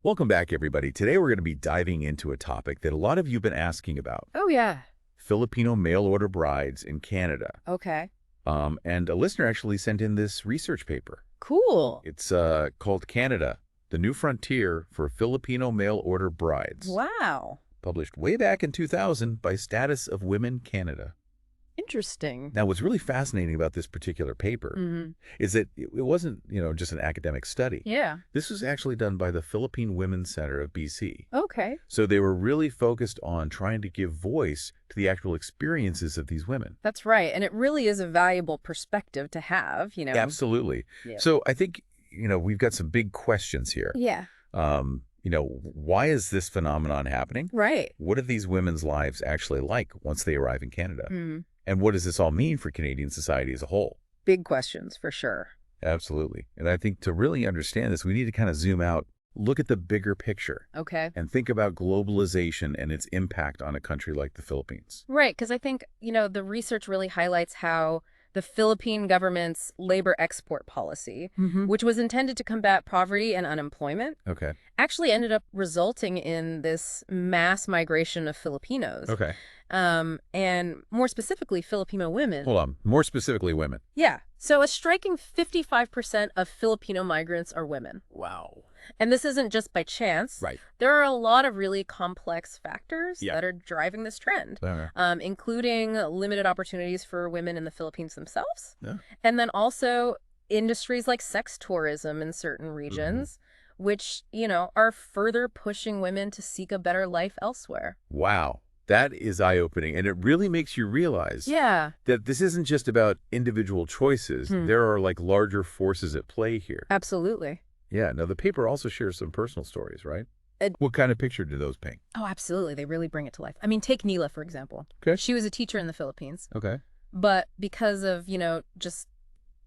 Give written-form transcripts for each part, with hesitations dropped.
Welcome back, everybody. Today we're going to be diving into a topic that a lot of you have been asking about. Oh, yeah. Filipino mail-order brides in Canada. Okay. And a listener actually sent in this research paper. Cool. It's called Canada, the New Frontier for Filipino Mail-Order Brides. Wow. Published way back in 2000 by Status of Women Canada. Interesting. Now, what's really fascinating about this particular paper is that it wasn't, just an academic study. Yeah. This was actually done by the Philippine Women's Center of BC. Okay. So they were really focused on trying to give voice to the actual experiences of these women. That's right. And it really is a valuable perspective to have, Absolutely. Yeah. So I think, we've got some big questions here. Yeah. Why is this phenomenon happening? Right. What are these women's lives actually like once they arrive in Canada? Mm. And what does this all mean for Canadian society as a whole? Big questions, for sure. Absolutely. And I think to really understand this, we need to kind of zoom out, look at the bigger picture. Okay. And think about globalization and its impact on a country like the Philippines. Right. Because I think, the research really highlights how the Philippine government's labor export policy, which was intended to combat poverty and unemployment, Okay. actually ended up resulting in this mass migration of Filipinos. Okay. And more specifically, Filipino women. Hold on. More specifically, women. Yeah. So a striking 55% of Filipino migrants are women. Wow. And this isn't just by chance. Right. There are a lot of really complex factors Yeah. that are driving this trend, Okay. including limited opportunities for women in the Philippines themselves. Yeah. And then also industries like sex tourism in certain regions, which, are further pushing women to seek a better life elsewhere. Wow. That is eye-opening. And it really makes you realize Yeah. that this isn't just about individual choices. There are larger forces at play here. Absolutely. Yeah. Now, the paper also shares some personal stories, right? Uh, What kind of picture do those paint? Oh, absolutely. They really bring it to life. I mean, take Neela, for example. Okay. She was a teacher in the Philippines, Okay. but because of, just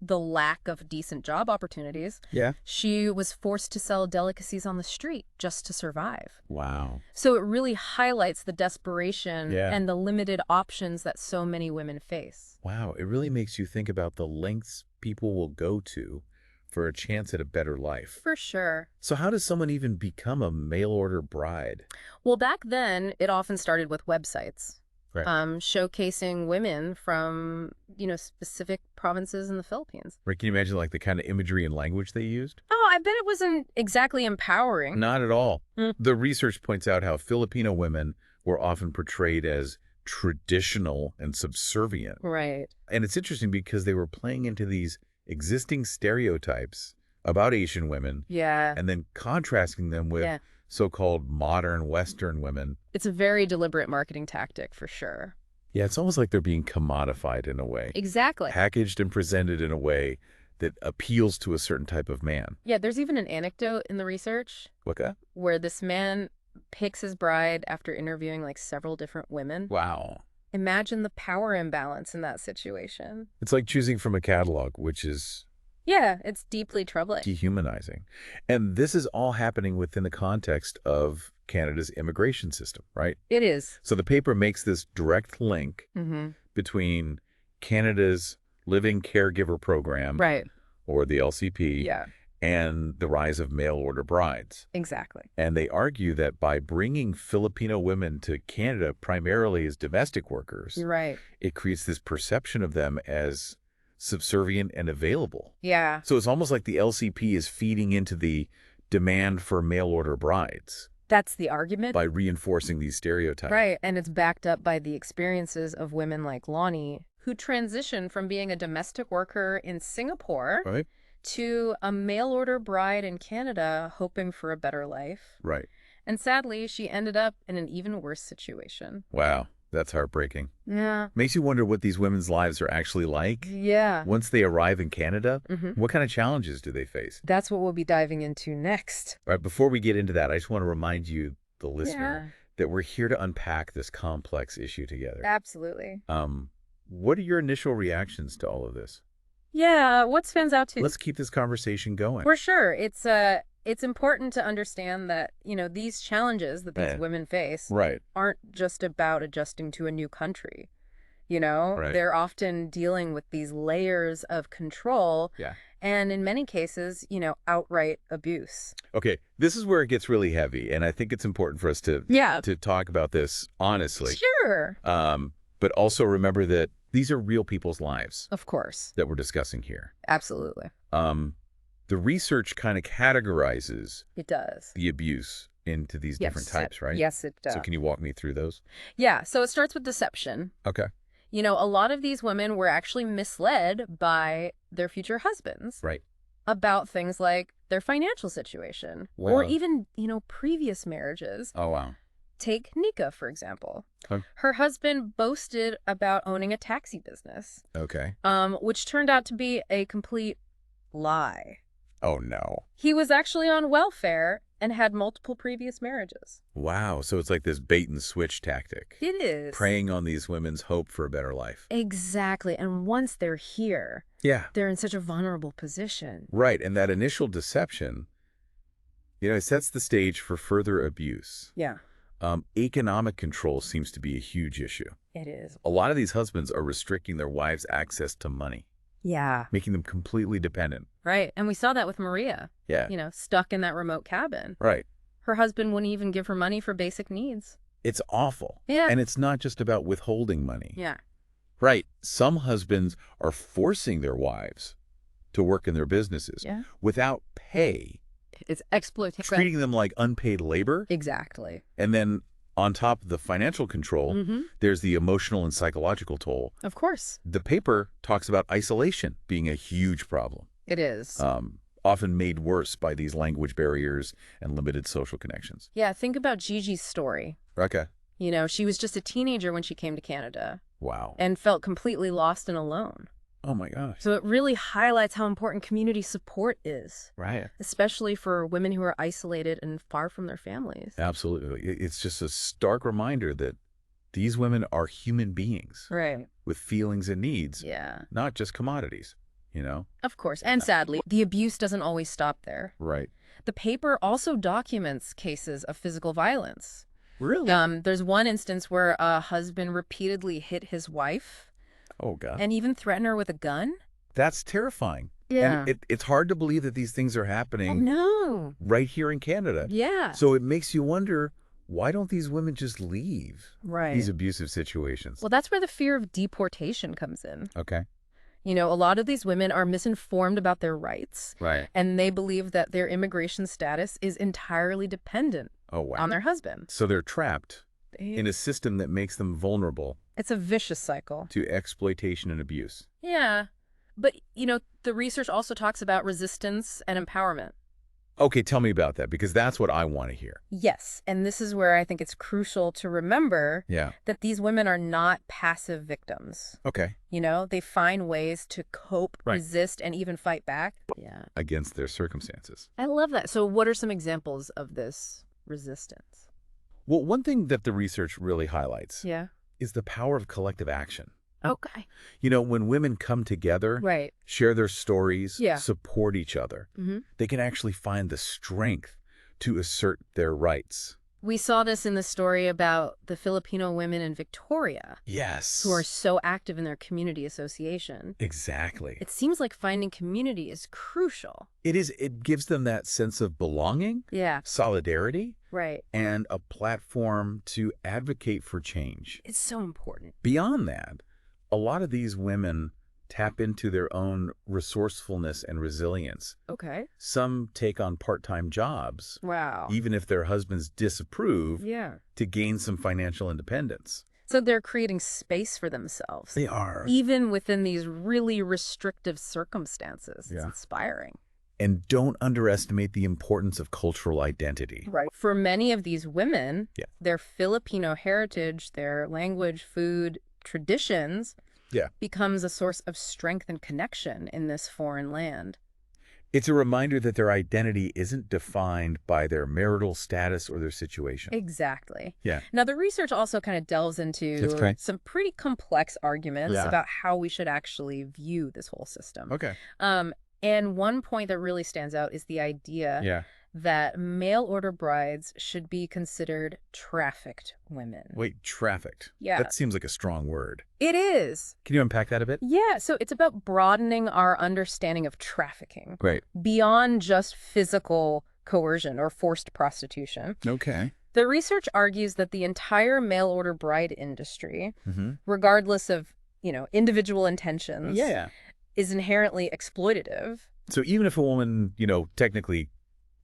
the lack of decent job opportunities, Yeah. she was forced to sell delicacies on the street just to survive. Wow. So it really highlights the desperation Yeah. and the limited options that so many women face. Wow. It really makes you think about the lengths people will go to for a chance at a better life. For sure. So how does someone even become a mail-order bride? Well, back then, it often started with websites. Right. Showcasing women from, specific provinces in the Philippines. Right. Can you imagine the kind of imagery and language they used? Oh, I bet it wasn't exactly empowering. Not at all. Mm. The research points out how Filipino women were often portrayed as traditional and subservient. Right. And it's interesting because they were playing into these existing stereotypes about Asian women Yeah. and then contrasting them with Yeah. so-called modern Western women. It's a very deliberate marketing tactic, for sure. Yeah, it's almost like they're being commodified in a way, Exactly. packaged and presented in a way that appeals to a certain type of man. Yeah, there's even an anecdote in the research Wicca? where this man picks his bride after interviewing several different women. Wow. Imagine the power imbalance in that situation. It's like choosing from a catalog, which is Yeah, it's deeply troubling. dehumanizing. And this is all happening within the context of Canada's immigration system, right? It is. So the paper makes this direct link Mm-hmm. between Canada's Living Caregiver Program, Right. or the LCP, Yeah, and the rise of mail-order brides. exactly. And they argue that by bringing Filipino women to Canada primarily as domestic workers, You're right. it creates this perception of them as subservient and available. Yeah. So it's almost like the LCP is feeding into the demand for mail-order brides That's the argument. by reinforcing these stereotypes. Right, and it's backed up by the experiences of women like Lonnie, who transitioned from being a domestic worker in Singapore Right? to a mail-order bride in Canada hoping for a better life. Right. And sadly, she ended up in an even worse situation. Wow. That's heartbreaking. Yeah. Makes you wonder what these women's lives are actually like. Yeah. Once they arrive in Canada, Hmm. what kind of challenges do they face? That's what we'll be diving into next. All right, before we get into that, I just want to remind you, the listener, that we're here to unpack this complex issue together. Absolutely. What are your initial reactions to all of this? Yeah, what stands out to you? Let's keep this conversation going. For sure. It's important to understand that, these challenges that these Yeah. women face Right. aren't just about adjusting to a new country. You know, Right. they're often dealing with these layers of control Yeah. and in many cases, outright abuse. Okay, this is where it gets really heavy, and I think it's important for us Yeah. to talk about this honestly. Sure. But also remember that these are real people's lives Of course. that we're discussing here. Absolutely. The research kind of categorizes It does. the abuse into these different types, right? Yes, it does. So can you walk me through those? Yeah, so it starts with deception. Okay. A lot of these women were actually misled by their future husbands Right. about things like their financial situation Wow. or even, previous marriages. Oh, wow. Take Nika, for example. Okay. Her husband boasted about owning a taxi business, Okay. which turned out to be a complete lie. Oh, no. He was actually on welfare and had multiple previous marriages. Wow. So it's like this bait and switch tactic. It is. Preying on these women's hope for a better life. Exactly. And once they're here, Yeah. they're in such a vulnerable position. Right. And that initial deception, it sets the stage for further abuse. Yeah, Economic control seems to be a huge issue. it is. A lot of these husbands are restricting their wives' access to money, Yeah. making them completely dependent. Right. And we saw that with Maria, Yeah. stuck in that remote cabin. Right. Her husband wouldn't even give her money for basic needs. It's awful. Yeah. And it's not just about withholding money. Yeah. Right. Some husbands are forcing their wives to work in their businesses Yeah. without pay, It's exploitation. treating them like unpaid labor. Exactly. And then on top of the financial control, there's the emotional and psychological toll. Of course. The paper talks about isolation being a huge problem, It is. often made worse by these language barriers and limited social connections. Yeah, think about Gigi's story. Okay. She was just a teenager when she came to Canada Wow. and felt completely lost and alone. Oh, my gosh. So it really highlights how important community support is, Right. especially for women who are isolated and far from their families. Absolutely. It's just a stark reminder that these women are human beings Right. with feelings and needs, Yeah. not just commodities, Of course. And sadly, the abuse doesn't always stop there. Right. The paper also documents cases of physical violence. Really? There's one instance where a husband repeatedly hit his wife Oh, God. and even threatened her with a gun. That's terrifying. Yeah. And it's hard to believe that these things are happening No. right here in Canada. Yeah. So it makes you wonder, why don't these women just leave Right. these abusive situations? Well, that's where the fear of deportation comes in. Okay. A lot of these women are misinformed about their rights, Right. and they believe that their immigration status is entirely dependent Oh, wow. on their husband. So they're trapped in a system that makes them vulnerable It's a vicious cycle. to exploitation and abuse. Yeah. But, the research also talks about resistance and empowerment. Okay, tell me about that, because that's what I want to hear. Yes. And this is where I think it's crucial to remember Yeah. that these women are not passive victims. Okay. They find ways to cope, Right. resist, and even fight back. Yeah. Against their circumstances. I love that. So what are some examples of this resistance? Well, one thing that the research really highlights Yeah. is the power of collective action. Okay. When women come together, Right. share their stories, Yeah. support each other, they can actually find the strength to assert their rights. We saw this in the story about the Filipino women in Victoria Yes. who are so active in their community association. Exactly. It seems like finding community is crucial. It is. It gives them that sense of belonging, Yeah. solidarity, Right. and a platform to advocate for change. It's so important. Beyond that, a lot of these women tap into their own resourcefulness and resilience. Okay. Some take on part-time jobs, Wow. even if their husbands disapprove, Yeah. to gain some financial independence. So they're creating space for themselves. They are. Even within these really restrictive circumstances. It's Yeah. inspiring. And don't underestimate the importance of cultural identity. Right. For many of these women, Yeah. their Filipino heritage, their language, food, traditions Yeah. becomes a source of strength and connection in this foreign land. It's a reminder that their identity isn't defined by their marital status or their situation. Exactly. Yeah. Now, the research also kind of delves That's into great. some pretty complex arguments Yeah. about how we should actually view this whole system. Okay. And one point that really stands out is the idea Yeah. that mail-order brides should be considered trafficked women. Wait, trafficked. Yeah. That seems like a strong word. It is. Can you unpack that a bit? Yeah, so it's about broadening our understanding of trafficking Great. beyond just physical coercion or forced prostitution. Okay. The research argues that the entire mail-order bride industry, Mm-hmm. regardless of, individual intentions, Yeah. is inherently exploitative. So even if a woman, technically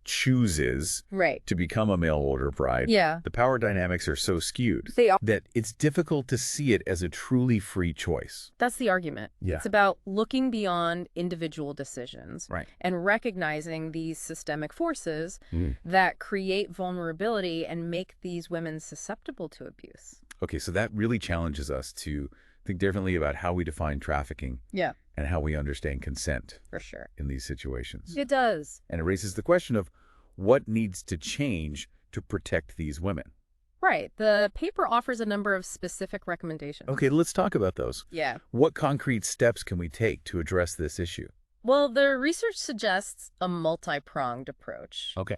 chooses Right. to become a mail-order bride, Yeah. the power dynamics are so skewed They are. that it's difficult to see it as a truly free choice. That's the argument. Yeah. It's about looking beyond individual decisions Right. and recognizing these systemic forces Mm. that create vulnerability and make these women susceptible to abuse. Okay, so that really challenges us to think differently about how we define trafficking Yeah, and how we understand consent for sure. in these situations. It does. And it raises the question of what needs to change to protect these women. Right. The paper offers a number of specific recommendations. Okay, let's talk about those. Yeah. What concrete steps can we take to address this issue? Well, the research suggests a multi-pronged approach. Okay.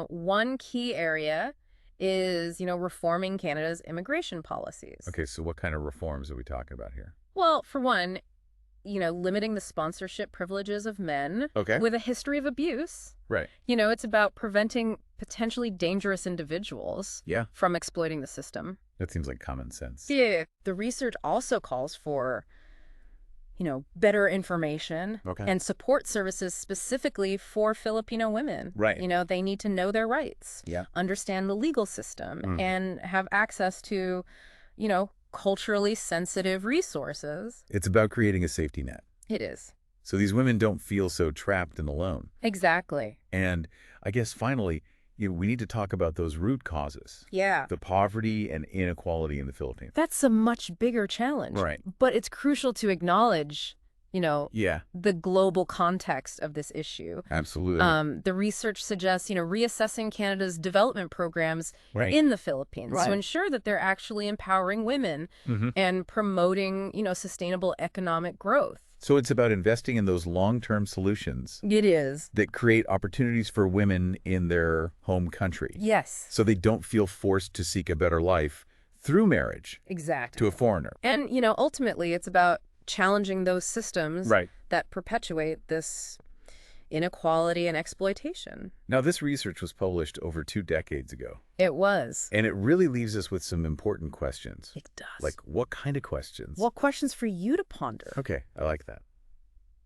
One key area is, reforming Canada's immigration policies. Okay, so what kind of reforms are we talking about here? Well, for one, limiting the sponsorship privileges of men Okay. with a history of abuse. Right. It's about preventing potentially dangerous individuals Yeah, from exploiting the system. that seems like common sense. Yeah. The research also calls for, better information Okay. and support services specifically for Filipino women. Right. They need to know their rights, Yeah. understand the legal system, Mm. and have access to, culturally sensitive resources. It's about creating a safety net, It is. so these women don't feel so trapped and alone. Exactly. And I guess finally, we need to talk about those root causes, Yeah. the poverty and inequality in the Philippines. That's a much bigger challenge. Right. But it's crucial to acknowledge, Yeah, the global context of this issue. absolutely. The research suggests, reassessing Canada's development programs Right. in the Philippines Right. to ensure that they're actually empowering women Mhm. and promoting, sustainable economic growth. So it's about investing in those long-term solutions It is. that create opportunities for women in their home country, Yes, so they don't feel forced to seek a better life through marriage exactly. to a foreigner. And, ultimately, it's about challenging those systems Right. that perpetuate this inequality and exploitation. Now, this research was published over 2 decades ago, It was. and it really leaves us with some important questions. It does. Like, what kind of questions? What questions for you to ponder? Okay, I like that.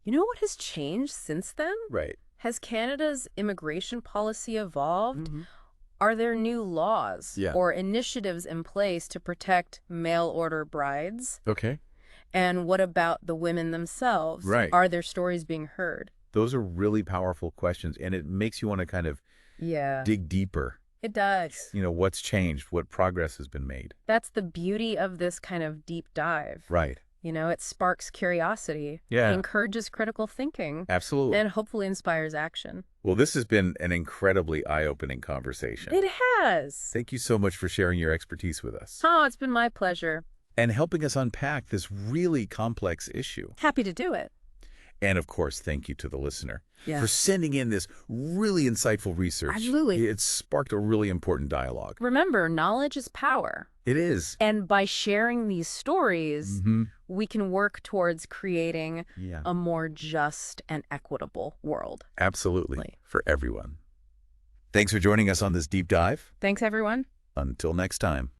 You know what has changed since then? Right. Has Canada's immigration policy evolved? Mhm. Are there new laws Yeah. or initiatives in place to protect mail-order brides? Okay. And what about the women themselves? Right. Are their stories being heard? Those are really powerful questions, and it makes you want to kind of Yeah, dig deeper. it does. What's changed, what progress has been made. That's the beauty of this kind of deep dive. Right. It sparks curiosity, Yeah. encourages critical thinking, Absolutely. and hopefully inspires action. Well, this has been an incredibly eye-opening conversation. It has. Thank you so much for sharing your expertise with us Oh, it's been my pleasure. and helping us unpack this really complex issue. Happy to do it. And of course, thank you to the listener Yeah. for sending in this really insightful research. Absolutely. It's sparked a really important dialogue. Remember, knowledge is power. It is. And by sharing these stories, Mhm. we can work towards creating Yeah. a more just and equitable world. Absolutely. For everyone. Thanks for joining us on this deep dive. Thanks, everyone. Until next time.